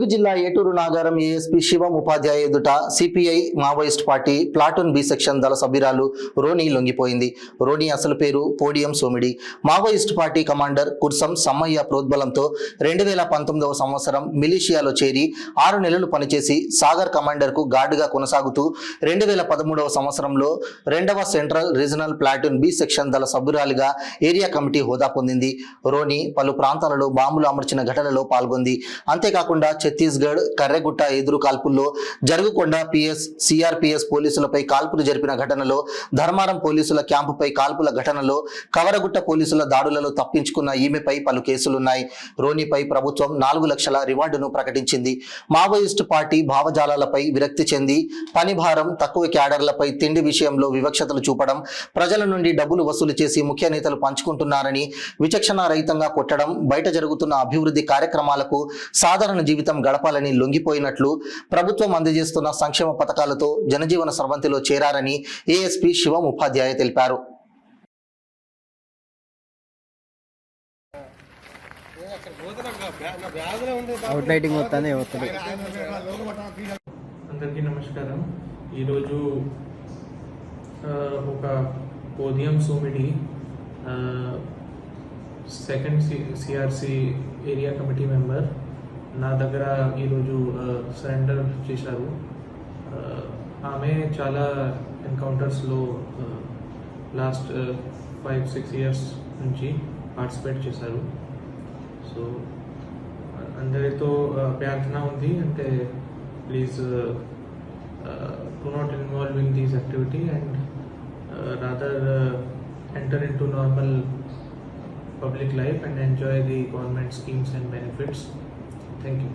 ములుగు జిల్లా ఏటూరు నాగారం ఏఎస్పీ శివం ఉపాధ్యాయ ఎదుట CPI Maoist party platoon B section దళ సభ్యురాలు రోని లొంగిపోయింది. రోని అసలు పేరు Podiyam Somidi. Maoist party commander Kursam Sammaiah ప్రోద్బలంతో 2019వ సంవత్సరం మిలిషియాలో చేరి 6 నెలలు పనిచేసి సాగర్ కమాండర్కు గార్డుగా కొనసాగుతూ 2013వ సంవత్సరంలో 2వ central regional platoon B section దళ సభ్యురాలిగా ఏరియా కమిటీ హోదా పొందింది. రోని పలు ప్రాంతాలలో బాంబులు అమర్చిన ఘటనలో పాల్గొంది. అంతేకాకుండా ఛత్తీస్గఢ్ కర్రెగుట్ట ఎదురు కాల్పుల్లో జరుగుకొండ పిఎస్ సిఆర్పిఎస్ పోలీసులపై కాల్పులు జరిపిన ఘటనలో, ధర్మారం పోలీసుల క్యాంపుపై కాల్పుల ఘటనలో, కవరగుట్ట పోలీసుల దాడులలో తప్పించుకున్న ఈమెపై పలు కేసులున్నాయి. రోనిపై ప్రభుత్వం 4 లక్షల రివార్డును ప్రకటించింది. మావోయిస్టు పార్టీ భావజాలాలపై విరక్తి చెంది పని భారం, తక్కువ క్యాడర్లపై తిండి విషయంలో వివక్షతలు చూపడం, ప్రజల నుండి డబ్బులు వసూలు చేసి ముఖ్య నేతలు పంచుకుంటున్నారని విచక్షణారహితంగా కొట్టడం, బయట జరుగుతున్న అభివృద్ధి కార్యక్రమాలకు సాధారణ జీవితం గడపాలని లొంగిపోయినట్లు, ప్రభుత్వం అందజేస్తున్న సంక్షేమ పథకాలతో జనజీవన స్రవంతిలో చేరారని ఏఎస్పీ శివం ఉపాధ్యాయ తెలిపారు. అందరికీ నమస్కారం. ఈరోజు ఒక podium Somidi second CRC area committee member నా దగ్గర ఈరోజు సరెండర్ చేశారు. ఆమె చాలా ఎన్కౌంటర్స్లో లాస్ట్ 5-6 ఇయర్స్ నుంచి పార్టిసిపేట్ చేశారు. సో అందరితో అభ్యర్థన ఉంది అంటే please do not involve in these activity and rather enter in to normal public life and enjoy the government schemes and benefits. Thank you.